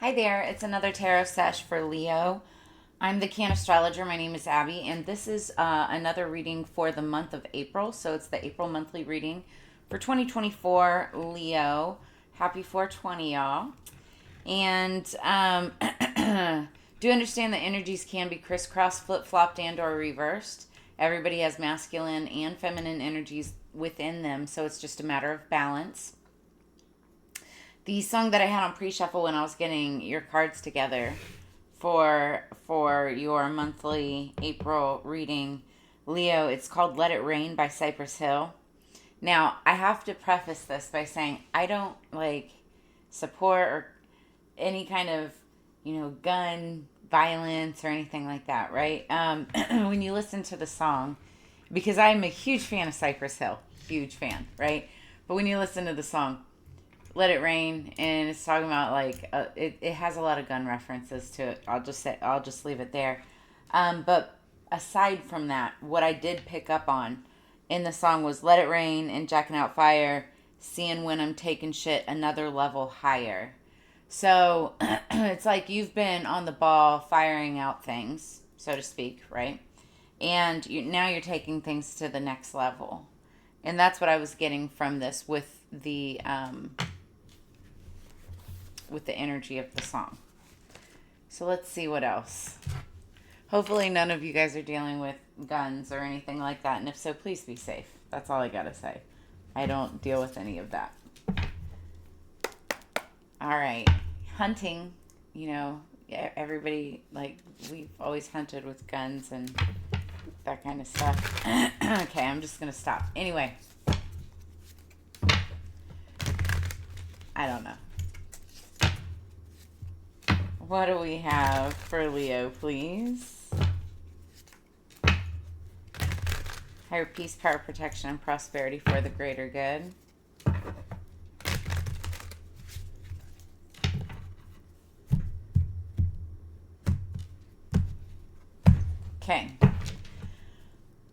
Hi there, it's another tarot sesh for Leo. I'm the Cannastrologer. My name is Abby, and this is another reading for the month of April. So it's the April monthly reading for 2024 Leo. Happy 420, y'all. And do understand that energies can be crisscrossed, flip-flopped, and or reversed. Everybody has masculine and feminine energies within them, so it's just a matter of balance. The song that I had on pre-shuffle when I was getting your cards together for your monthly April reading, Leo, it's called Let It Rain by Cypress Hill. Now, I have to preface this by saying I don't support or any kind of, gun violence or anything like that, right? When you listen to the song, because I'm a huge fan of Cypress Hill, huge fan, right? But when you listen to the song, Let It Rain, and it's talking about it has a lot of gun references to it. I'll just leave it there. But aside from that, what I did pick up on in the song was Let It Rain and Jacking Out Fire, seeing when I'm taking shit another level higher. So it's like you've been on the ball firing out things, so to speak, right? And now you're taking things to the next level. And that's what I was getting from this with the energy of the song. So let's see what else. Hopefully none of you guys are dealing with guns or anything like that. And if so, please be safe. That's all I gotta say. I don't deal with any of that. All right. Hunting, everybody, we've always hunted with guns and that kind of stuff. Okay, I'm just gonna stop. Anyway. I don't know. What do we have for Leo, please? Higher peace, power, protection, and prosperity for the greater good. Okay.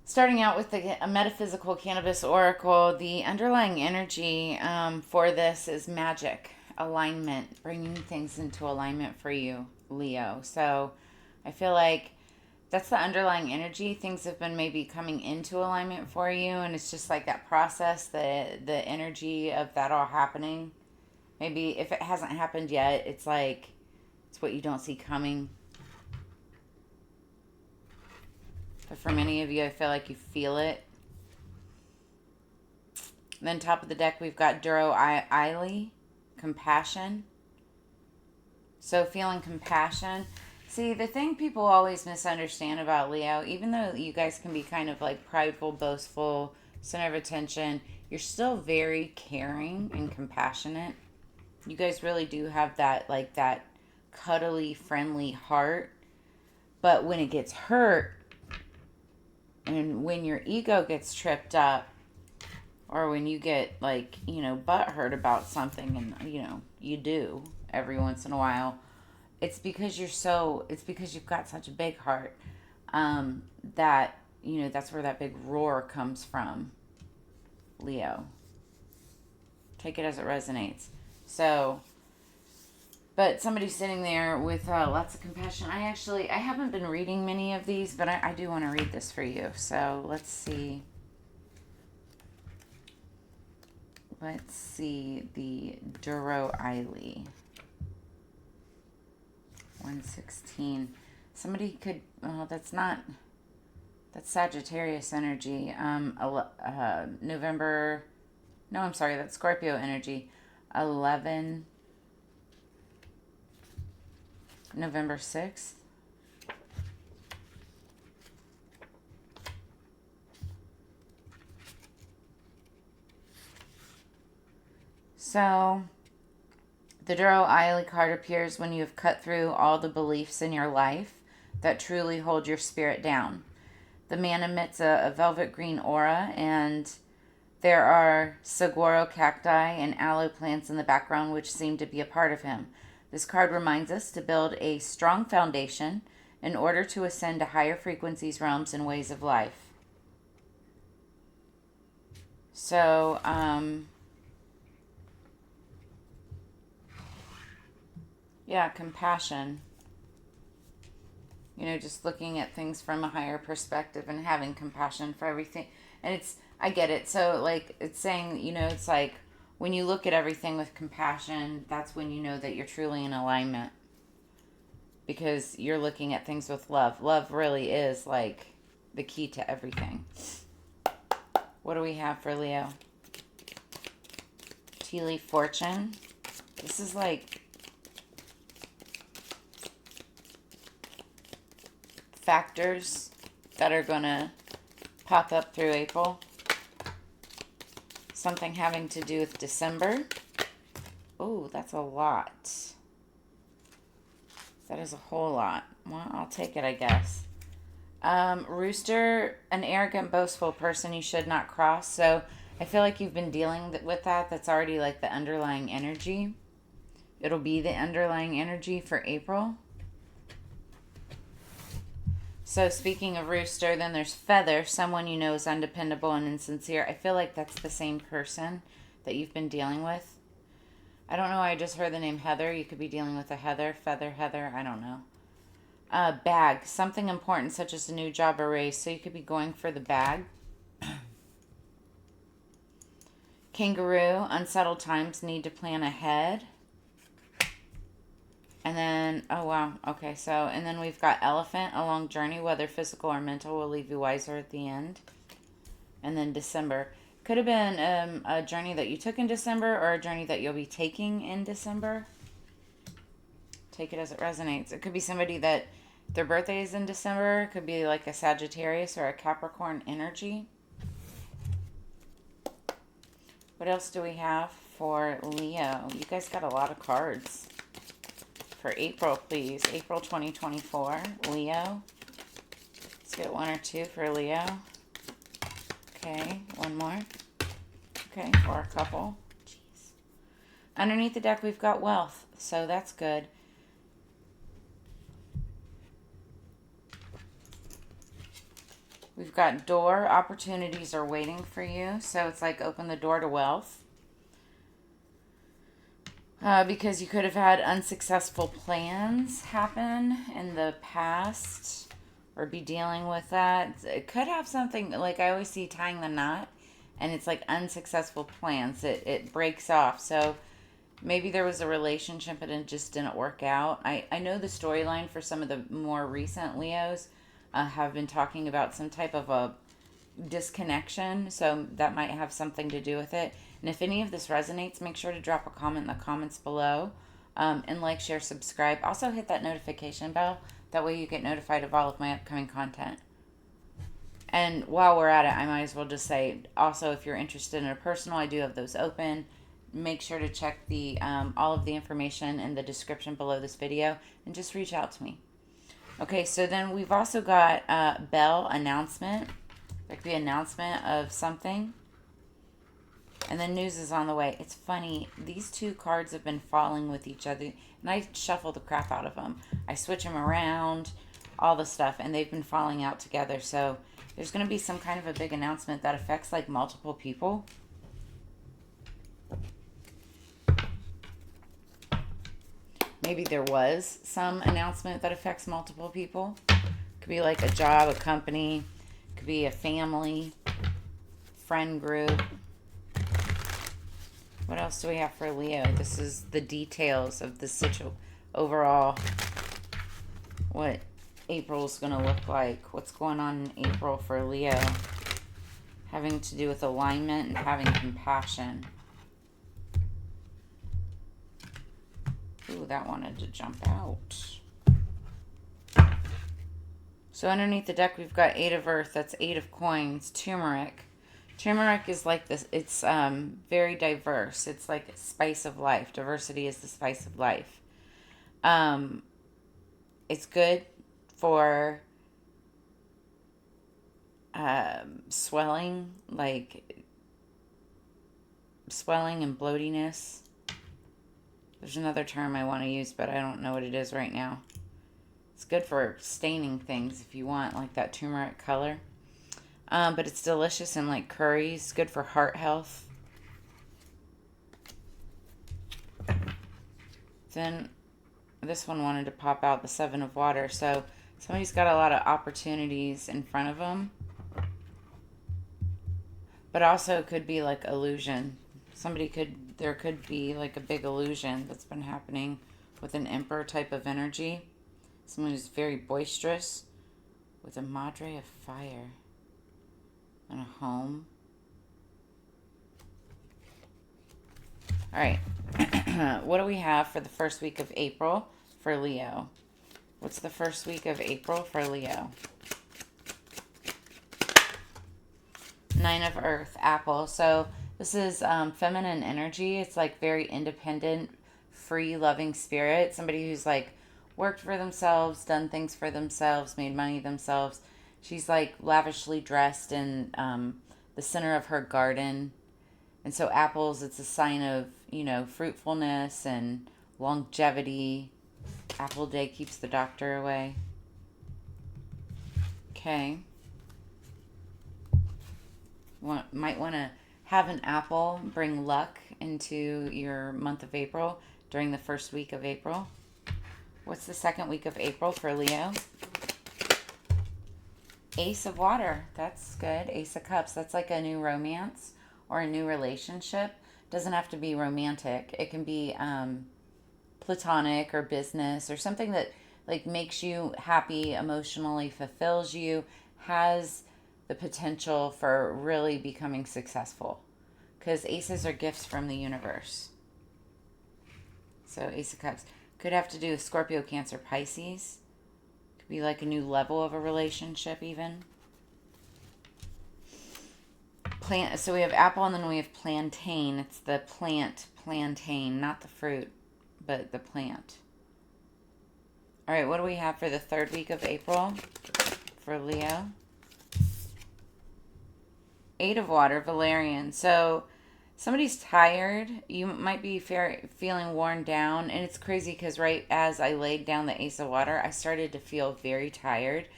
Starting out with a metaphysical cannabis oracle, the underlying energy for this is magic. Alignment, bringing things into alignment for you, Leo. So I feel like that's the underlying energy. Things have been maybe coming into alignment for you, and it's just like that process, the energy of that all happening. Maybe if it hasn't happened yet, it's like it's what you don't see coming. But for many of you, I feel like you feel it. And then top of the deck, we've got Duro Eiley. Compassion. So feeling compassion. See, the thing people always misunderstand about Leo, even though you guys can be kind of like prideful, boastful, center of attention, you're still very caring and compassionate. You guys really do have that cuddly, friendly heart. But when it gets hurt and when your ego gets tripped up, or when you get butthurt about something, and you do every once in a while, it's because you've got such a big heart, that that's where that big roar comes from, Leo. Take it as it resonates. So, but somebody's sitting there with lots of compassion. I haven't been reading many of these, but I do want to read this for you. So let's see. Let's see the Duro Eiley. 116. Somebody could, that's Sagittarius energy. November, no, I'm sorry, that's Scorpio energy. 11, November 6th. So, the Duro Eiley card appears when you have cut through all the beliefs in your life that truly hold your spirit down. The man emits a velvet green aura, and there are saguaro cacti and aloe plants in the background which seem to be a part of him. This card reminds us to build a strong foundation in order to ascend to higher frequencies, realms, and ways of life. So, Yeah, compassion. You know, just looking at things from a higher perspective and having compassion for everything. And it's, I get it. So, like, it's saying, you know, it's like when you look at everything with compassion, that's when you know that you're truly in alignment. Because you're looking at things with love. Love really is, like, the key to everything. What do we have for Leo? Tea leaf fortune. This is like factors that are going to pop up through April. Something having to do with December. Oh, that's a lot. That is a whole lot. Well, I'll take it, I guess. Rooster, an arrogant, boastful person you should not cross. So I feel like you've been dealing with that. That's already like the underlying energy. It'll be the underlying energy for April. So speaking of rooster, then there's feather, someone you know is undependable and insincere. I feel like that's the same person that you've been dealing with. I don't know why I just heard the name Heather. You could be dealing with a Heather, feather, Heather. I don't know. Bag, something important such as a new job or raise. So you could be going for the bag. Kangaroo, unsettled times, need to plan ahead. And then, oh wow, okay, so, and then we've got elephant, a long journey, whether physical or mental, will leave you wiser at the end. And then December. Could have been a journey that you took in December or a journey that you'll be taking in December. Take it as it resonates. It could be somebody that their birthday is in December. It could be like a Sagittarius or a Capricorn energy. What else do we have for Leo? You guys got a lot of cards. For April, please. April 2024, Leo. Let's get one or two for Leo. Okay, one more. Okay, or a couple. Jeez. Underneath the deck, we've got wealth, so that's good. We've got door, opportunities are waiting for you, so it's like open the door to wealth. Because you could have had unsuccessful plans happen in the past or be dealing with that. It could have something, like I always see tying the knot, and it's like unsuccessful plans. It breaks off. So maybe there was a relationship and it just didn't work out. I know the storyline for some of the more recent Leos have been talking about some type of a disconnection, so that might have something to do with it. And if any of this resonates, make sure to drop a comment in the comments below, and like, share, subscribe. Also hit that notification bell, that way you get notified of all of my upcoming content. And while we're at it, I might as well just say, also, if you're interested in a personal, I do have those open. Make sure to check the all of the information in the description below this video, and just reach out to me. Okay, so then we've also got bell, announcement. There could be an announcement of something. And then news is on the way. It's funny, these two cards have been falling with each other, and I shuffle the crap out of them. I switch them around, all the stuff, and they've been falling out together. So there's going to be some kind of a big announcement that affects like multiple people. Maybe there was some announcement that affects multiple people. Could be like a job, a company, could be a family, friend group. What else do we have for Leo? This is the details of the overall, what April's going to look like. What's going on in April for Leo? Having to do with alignment and having compassion. Ooh, that wanted to jump out. So underneath the deck, we've got 8 of Earth. That's 8 of Coins. Turmeric. Turmeric is like this. It's very diverse. It's like spice of life. Diversity is the spice of life. It's good for swelling, like swelling and bloatiness. There's another term I want to use, but I don't know what it is right now. It's good for staining things if you want, like that turmeric color. But it's delicious in like curries. Good for heart health. Then this one wanted to pop out the Seven of Water. So somebody's got a lot of opportunities in front of them. But also it could be like illusion. There could be like a big illusion that's been happening with an Emperor type of energy. Someone who's very boisterous with a Madre of Fire and a home. All right. What do we have for the first week of April for Leo? What's the first week of April for Leo? Nine of Earth, Apple. So this is feminine energy. It's like very independent, free, loving spirit. Somebody who's like worked for themselves, done things for themselves, made money themselves. She's like lavishly dressed in the center of her garden. And so apples, it's a sign of, fruitfulness and longevity. Apple day keeps the doctor away. Okay. Might want to have an apple bring luck into your month of April during the first week of April. What's the second week of April for Leo? Ace of Water. That's good. Ace of Cups. That's like a new romance or a new relationship. Doesn't have to be romantic. It can be platonic or business or something that like makes you happy, emotionally fulfills you, has the potential for really becoming successful, because aces are gifts from the universe. So Ace of Cups could have to do with Scorpio, Cancer, Pisces. Could be like a new level of a relationship even. So we have apple and then we have plantain. It's the plant, plantain, not the fruit, but the plant. All right, what do we have for the third week of April for Leo? Eight of Water, Valerian. So somebody's tired. You might be feeling worn down. And it's crazy because right as I laid down the Ace of Water, I started to feel very tired.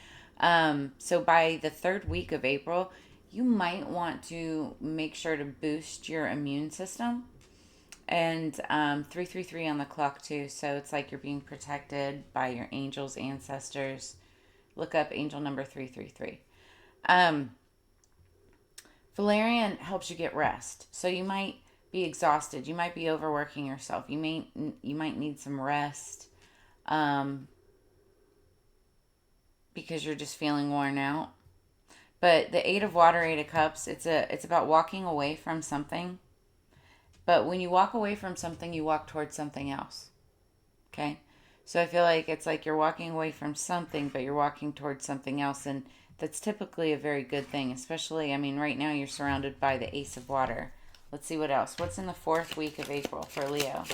So by the third week of April, you might want to make sure to boost your immune system. And 333 on the clock too. So it's like you're being protected by your angels, ancestors. Look up angel number 333. Valerian helps you get rest. So you might be exhausted. You might be overworking yourself. You might need some rest because you're just feeling worn out. But the Eight of Water, Eight of Cups, it's about walking away from something. But when you walk away from something, you walk towards something else. Okay? So I feel like it's like you're walking away from something, but you're walking towards something else. And that's typically a very good thing, especially, right now you're surrounded by the Ace of Water. Let's see what else. What's in the fourth week of April for Leo?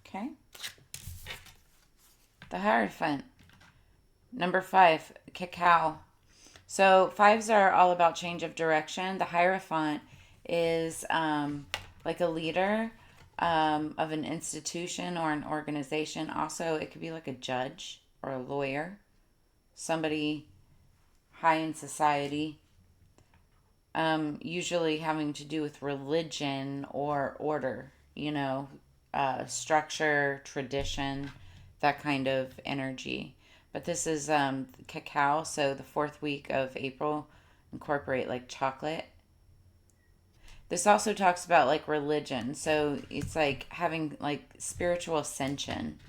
Okay. The Hierophant. Number 5, Cacao. So 5s are all about change of direction. The Hierophant is like a leader of an institution or an organization. Also, it could be like a judge or a lawyer, somebody high in society, usually having to do with religion or order, structure, tradition, that kind of energy. But this is cacao, so the fourth week of April, incorporate like chocolate. This also talks about like religion. So it's like having like spiritual ascension,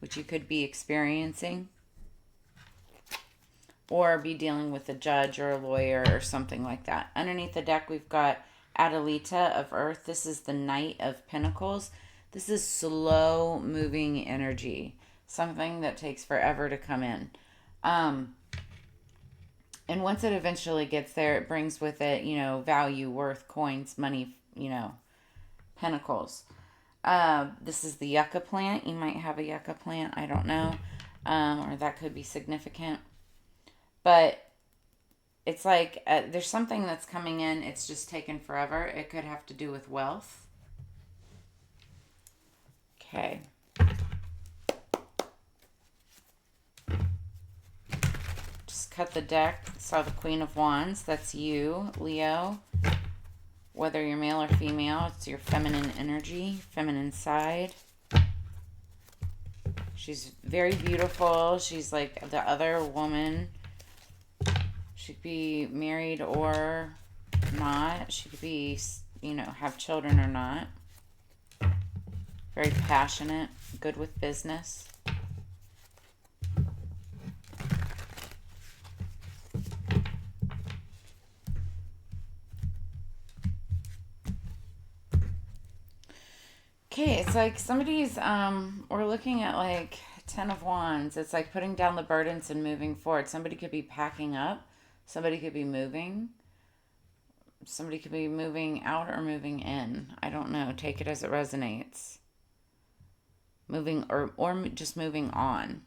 which you could be experiencing. Or be dealing with a judge or a lawyer or something like that. Underneath the deck, we've got Adelita of Earth. This is the Knight of Pentacles. This is slow moving energy. Something that takes forever to come in. And once it eventually gets there, it brings with it, value, worth, coins, money, pentacles. This is the yucca plant. You might have a yucca plant. I don't know. Or that could be significant. But it's like there's something that's coming in. It's just taken forever. It could have to do with wealth. Okay. cut the deck, saw the Queen of Wands. That's you, Leo. Whether you're male or female, it's your feminine energy, feminine side. She's very beautiful. She's like the other woman. She could be married or not. She could be, you know, have children or not. Very passionate, good with business. Okay, it's like somebody's, we're looking at like 10 of Wands. It's like putting down the burdens and moving forward. Somebody could be packing up. Somebody could be moving. Somebody could be moving out or moving in. I don't know. Take it as it resonates. Moving or just moving on.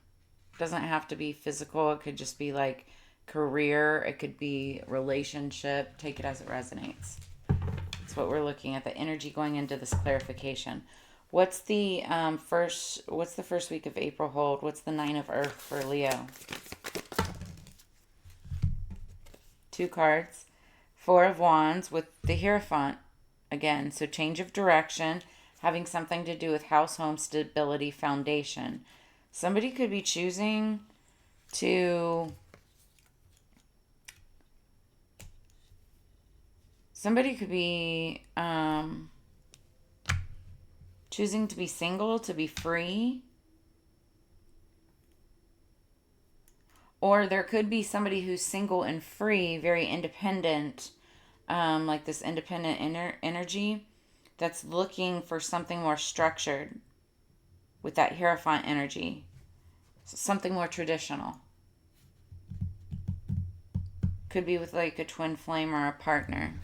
It doesn't have to be physical. It could just be like career. It could be relationship. Take it as it resonates. That's what we're looking at. The energy going into this clarification. What's the first week of April hold? What's the 9 of Earth for Leo? 2 cards. 4 of Wands with the Hierophant again. So change of direction, having something to do with house, home, stability, foundation. Somebody could be choosing to... Somebody could be choosing to be single, to be free. Or there could be somebody who's single and free, very independent, like this independent energy that's looking for something more structured with that Hierophant energy. So something more traditional. Could be with like a twin flame or a partner.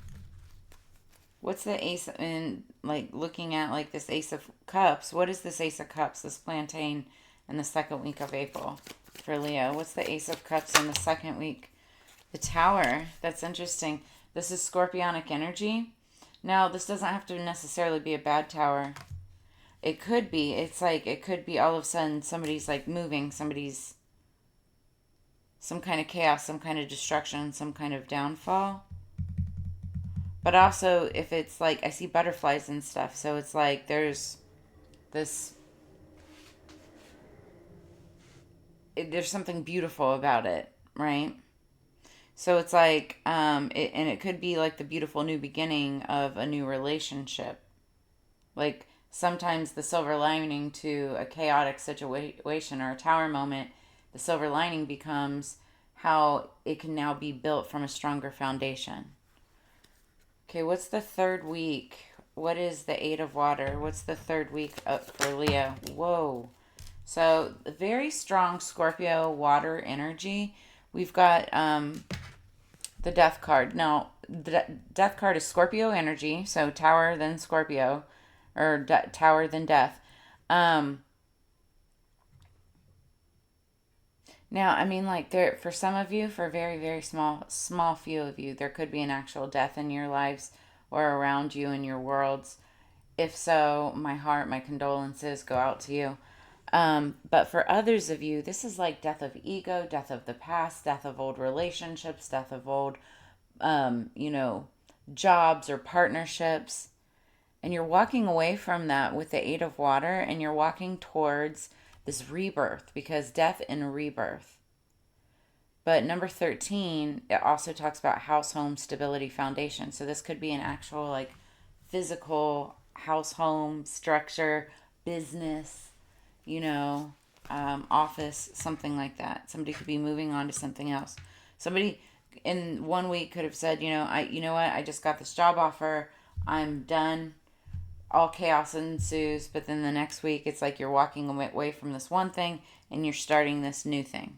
What's the Ace in, like, looking at like this Ace of Cups? What is this Ace of Cups, this plantain in the second week of April for Leo? What's the Ace of Cups in the second week? The Tower. That's interesting. This is Scorpionic energy. Now, this doesn't have to necessarily be a bad tower. It could be. It's like, it could be all of a sudden somebody's like moving, somebody's, some kind of chaos, some kind of destruction, some kind of downfall. But also, if it's like, I see butterflies and stuff, so it's like there's this, there's something beautiful about it, right? So it's like, and it could be like the beautiful new beginning of a new relationship. Like sometimes the silver lining to a chaotic situation or a tower moment, the silver lining becomes how it can now be built from a stronger foundation. Okay, what's the third week? What is the 8 of Water? What's the third week up for Leo? Whoa. So, very strong Scorpio water energy. We've got the Death card. Now, the Death card is Scorpio energy. So, Tower, then Scorpio. Or Tower, then Death. Now, I mean, like, there, for some of you, for a very, very small few of you, there could be an actual death in your lives or around you in your worlds. If so, my heart, my condolences go out to you. But for others of you, this is like death of ego, death of the past, death of old relationships, death of old, jobs or partnerships. And you're walking away from that with the 8 of Water, and you're walking towards this rebirth, because death and rebirth. But number 13, it also talks about house, home, stability, foundation. So this could be an actual like physical house, home, structure, business, office, something like that. Somebody could be moving on to something else. Somebody in 1 week could have said, I just got this job offer. I'm done. All chaos ensues, but then the next week it's like you're walking away from this one thing and you're starting this new thing.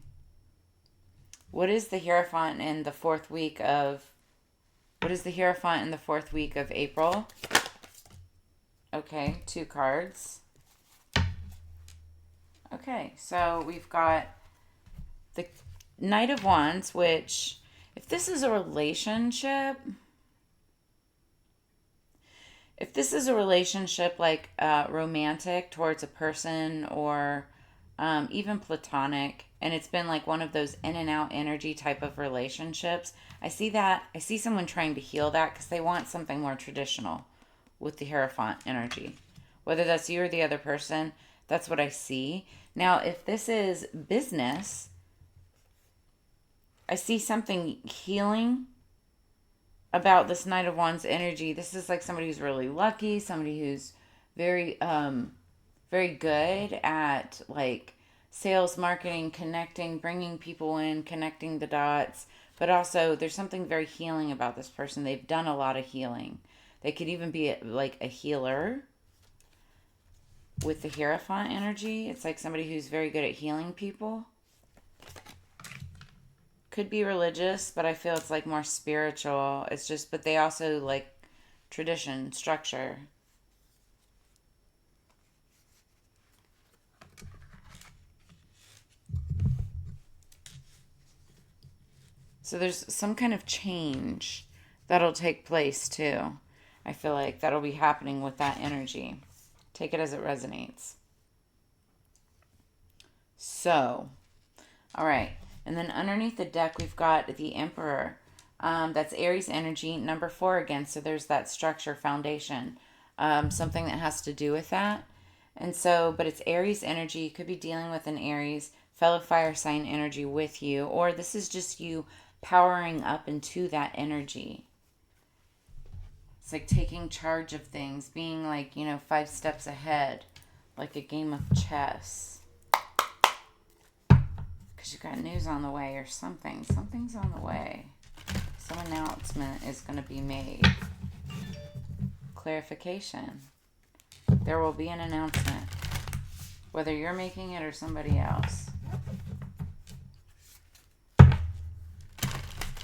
What is the Hierophant in the fourth week of April? Okay, 2 cards. Okay, so we've got the Knight of Wands, which, if this is a relationship, like romantic towards a person, or even platonic, and it's been like one of those in and out energy type of relationships. I see that. I see someone trying to heal that because they want something more traditional with the Hierophant energy. Whether that's you or the other person, that's what I see. Now, if this is business, I see something healing about this Knight of Wands energy. This is like somebody who's really lucky, somebody who's very very good at like sales, marketing, connecting, bringing people in, connecting the dots. But also there's something very healing about this person. They've done a lot of healing. They could even be like a healer with the Hierophant energy. It's like somebody who's very good at healing people. Could be religious, but I feel it's like more spiritual. It's just, but they also like tradition, structure. So there's some kind of change that'll take place too. I feel like that'll be happening with that energy. Take it as it resonates. So, all right. And then underneath the deck, we've got the Emperor. That's Aries energy, number 4 again. So there's that structure, foundation, something that has to do with that. And so, but it's Aries energy. You could be dealing with an Aries, fellow fire sign energy with you, or this is just you powering up into that energy. It's like taking charge of things, being like, 5 steps ahead, like a game of chess. Because you got news on the way or something. Something's on the way. Some announcement is going to be made. Clarification. There will be an announcement. Whether you're making it or somebody else.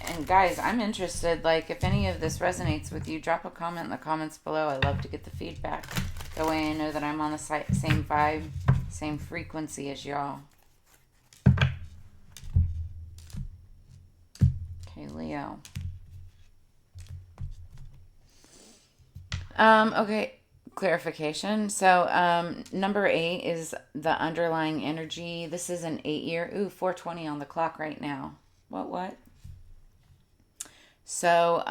And guys, I'm interested. Like, if any of this resonates with you, drop a comment in the comments below. I love to get the feedback. That way I know that I'm on the same vibe, same frequency as y'all. Leo. Okay, clarification. So, number 8 is the underlying energy. This is an 8-year. Ooh, 4:20 on the clock right now. What? So,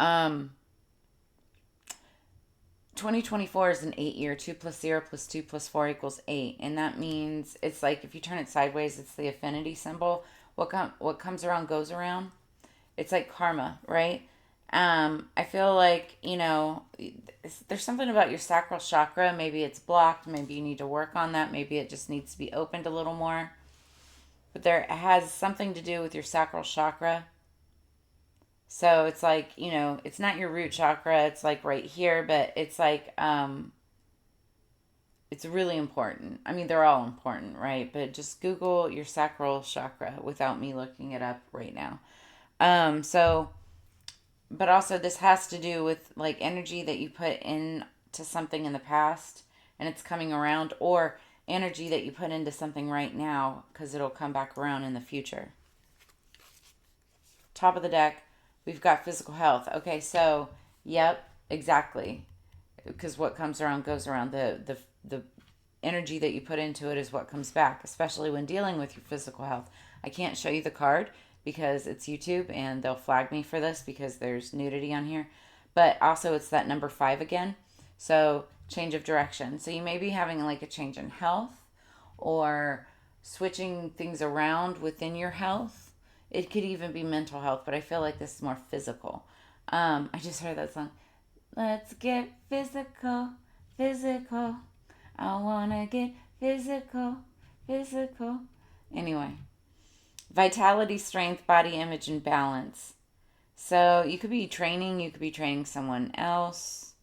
2024 is an 8-year. 2 plus 0 plus 2 plus 4 equals 8. And that means it's like if you turn it sideways, it's the affinity symbol. What comes around goes around. It's like karma, right? I feel like, there's something about your sacral chakra. Maybe it's blocked. Maybe you need to work on that. Maybe it just needs to be opened a little more. But it has something to do with your sacral chakra. So it's like, it's not your root chakra. It's like right here, but it's like, it's really important. I mean, they're all important, right? But just Google your sacral chakra without me looking it up right now. But also this has to do with like energy that you put into something in the past and it's coming around, or energy that you put into something right now because it'll come back around in the future. Top of the deck, we've got physical health. Okay, so, yep, exactly. Because what comes around goes around. The energy that you put into it is what comes back, especially when dealing with your physical health. I can't show you the card because it's YouTube and they'll flag me for this because there's nudity on here. But also it's that number 5 again. So change of direction. So you may be having like a change in health or switching things around within your health. It could even be mental health, but I feel like this is more physical. I just heard that song. Let's get physical, physical. I wanna get physical, physical. Anyway. Vitality, strength, body image, and balance. So you could be training someone else,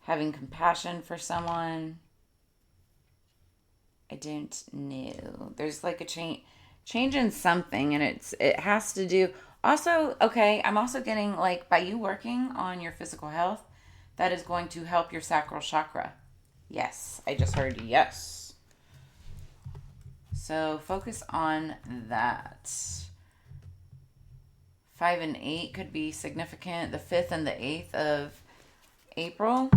having compassion for someone. I don't know. There's like a change in something, and it has to do. Also, okay, I'm also getting like by you working on your physical health, that is going to help your sacral chakra. Yes, I just heard yes. So focus on that. 5 and 8 could be significant. The 5th and the 8th of April.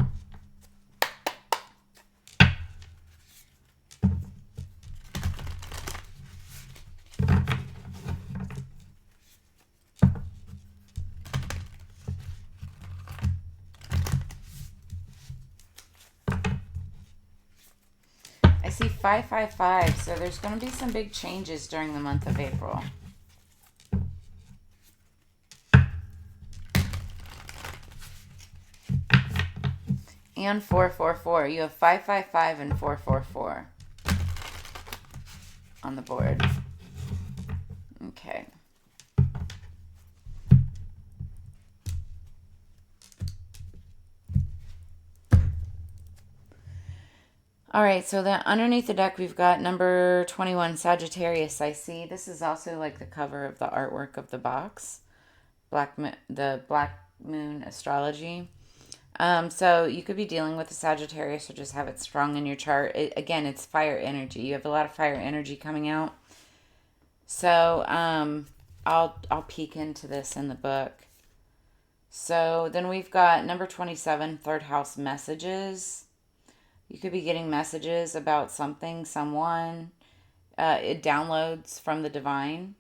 555. So there's going to be some big changes during the month of April. And 444. You have 555 and 444 on the board. Okay. All right, so then underneath the deck, we've got number 21, Sagittarius. I see this is also like the cover of the artwork of the box, the Black Moon Astrology. So you could be dealing with a Sagittarius or just have it strong in your chart. Again, it's fire energy. You have a lot of fire energy coming out. So I'll peek into this in the book. So then we've got number 27, third house messages. You could be getting messages about something, someone. It downloads from the divine.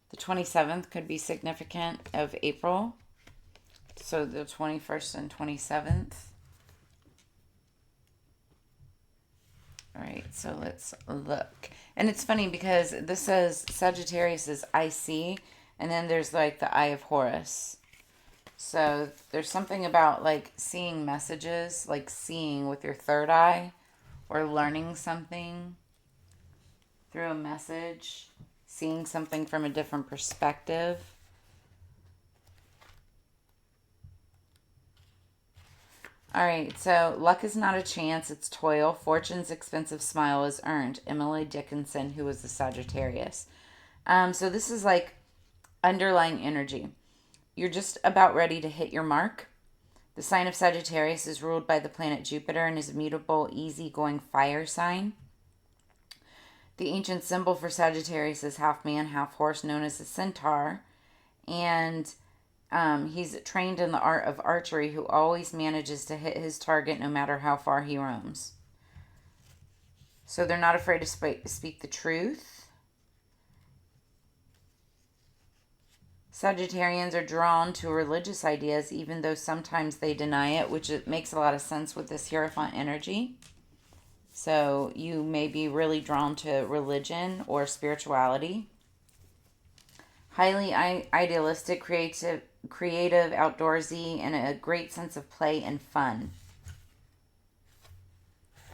The 27th could be significant of April. So the 21st and 27th. All right, so let's look. And it's funny because this says Sagittarius is IC, and then there's like the Eye of Horus. So there's something about like seeing messages, like seeing with your third eye, or learning something through a message, seeing something from a different perspective. All right, so luck is not a chance, it's toil. Fortune's expensive smile is earned. Emily Dickinson, who was the Sagittarius. So this is like underlying energy. You're just about ready to hit your mark. The sign of Sagittarius is ruled by the planet Jupiter and is a mutable, easygoing fire sign. The ancient symbol for Sagittarius is half man, half horse, known as a centaur. And he's trained in the art of archery, who always manages to hit his target no matter how far he roams. So they're not afraid to speak the truth. Sagittarians are drawn to religious ideas, even though sometimes they deny it, which it makes a lot of sense with this Hierophant energy. So you may be really drawn to religion or spirituality. Highly idealistic, creative, outdoorsy, and a great sense of play and fun.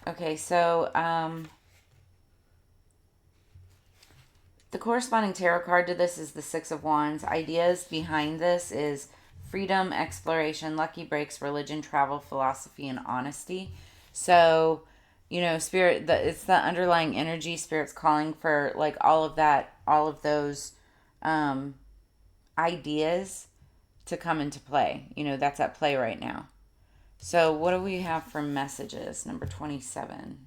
Okay, so the corresponding tarot card to this is the Six of Wands. Ideas behind this is freedom, exploration, lucky breaks, religion, travel, philosophy, and honesty. So, you know, spirit, it's the underlying energy. Spirit's calling for like all of that, all of those ideas to come into play. You know, that's at play right now. So what do we have for messages? Number 27.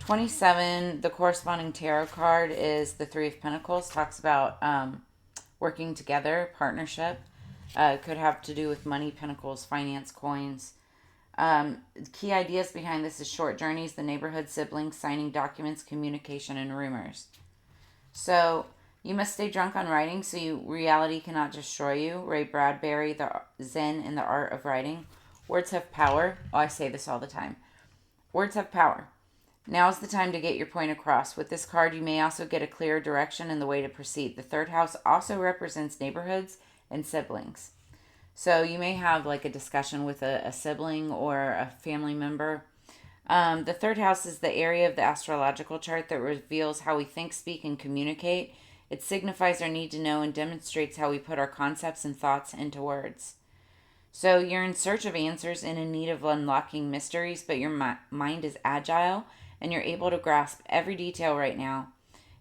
27, the corresponding tarot card is the Three of Pentacles. Talks about working together, partnership. Could have to do with money, pentacles, finance, coins. Key ideas behind this is short journeys, the neighborhood, siblings, signing documents, communication, and rumors. So you must stay drunk on writing so reality cannot destroy you. Ray Bradbury, the Zen in the Art of Writing. Words have power. Oh, I say this all the time. Words have power. Now is the time to get your point across. With this card, you may also get a clear direction in the way to proceed. The third house also represents neighborhoods and siblings. So you may have like a discussion with a sibling or a family member. The third house is the area of the astrological chart that reveals how we think, speak, and communicate. It signifies our need to know and demonstrates how we put our concepts and thoughts into words. So you're in search of answers and in need of unlocking mysteries, but your mind is agile and you're able to grasp every detail right now.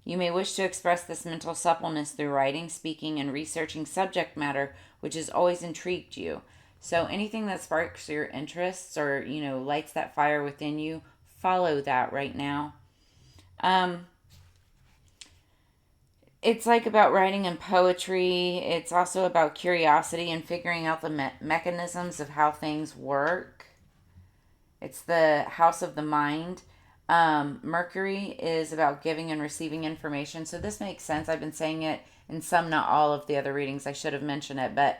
You may wish to express this mental suppleness through writing, speaking, and researching subject matter which has always intrigued you. So anything that sparks your interests or, you know, lights that fire within you, follow that right now. It's like about writing and poetry. It's also about curiosity and figuring out the mechanisms of how things work. It's the house of the mind. Mercury is about giving and receiving information. So this makes sense. I've been saying it in some, not all of the other readings. I should have mentioned it. But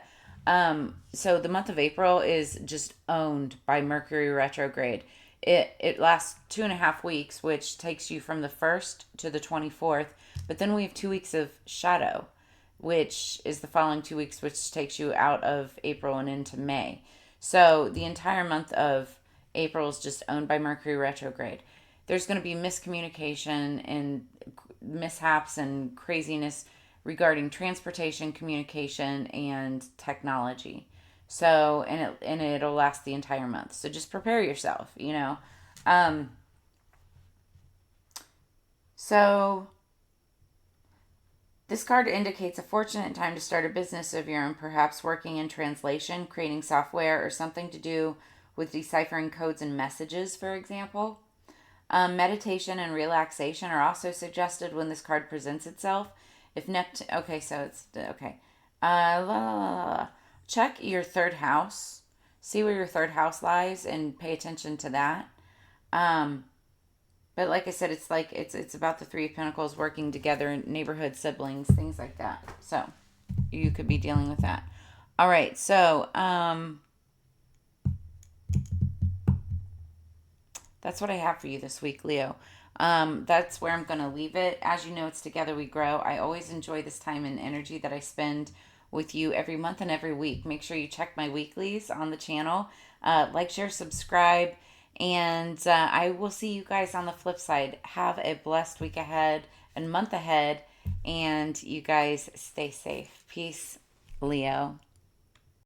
so the month of April is just owned by Mercury retrograde. it lasts 2.5 weeks, which takes you from the 1st to the 24th. But then we have 2 weeks of shadow, which is the following 2 weeks, which takes you out of April and into May. So the entire month of April is just owned by Mercury retrograde. There's going to be miscommunication and mishaps and craziness regarding transportation, communication, and technology. So, and it'll last the entire month. So just prepare yourself, you know. So this card indicates a fortunate time to start a business of your own, perhaps working in translation, creating software, or something to do with deciphering codes and messages, for example. Meditation and relaxation are also suggested when this card presents itself. If Neptune, okay, so it's okay. Check your third house. See where your third house lies and pay attention to that. But like I said, it's about the Three of Pentacles working together, neighborhood, siblings, things like that. So you could be dealing with that. All right, so that's what I have for you this week, Leo. That's where I'm going to leave it. As you know, it's Together We Grow. I always enjoy this time and energy that I spend with you every month and every week. Make sure you check my weeklies on the channel. Like, share, subscribe. And I will see you guys on the flip side. Have a blessed week ahead and month ahead. And you guys stay safe. Peace, Leo.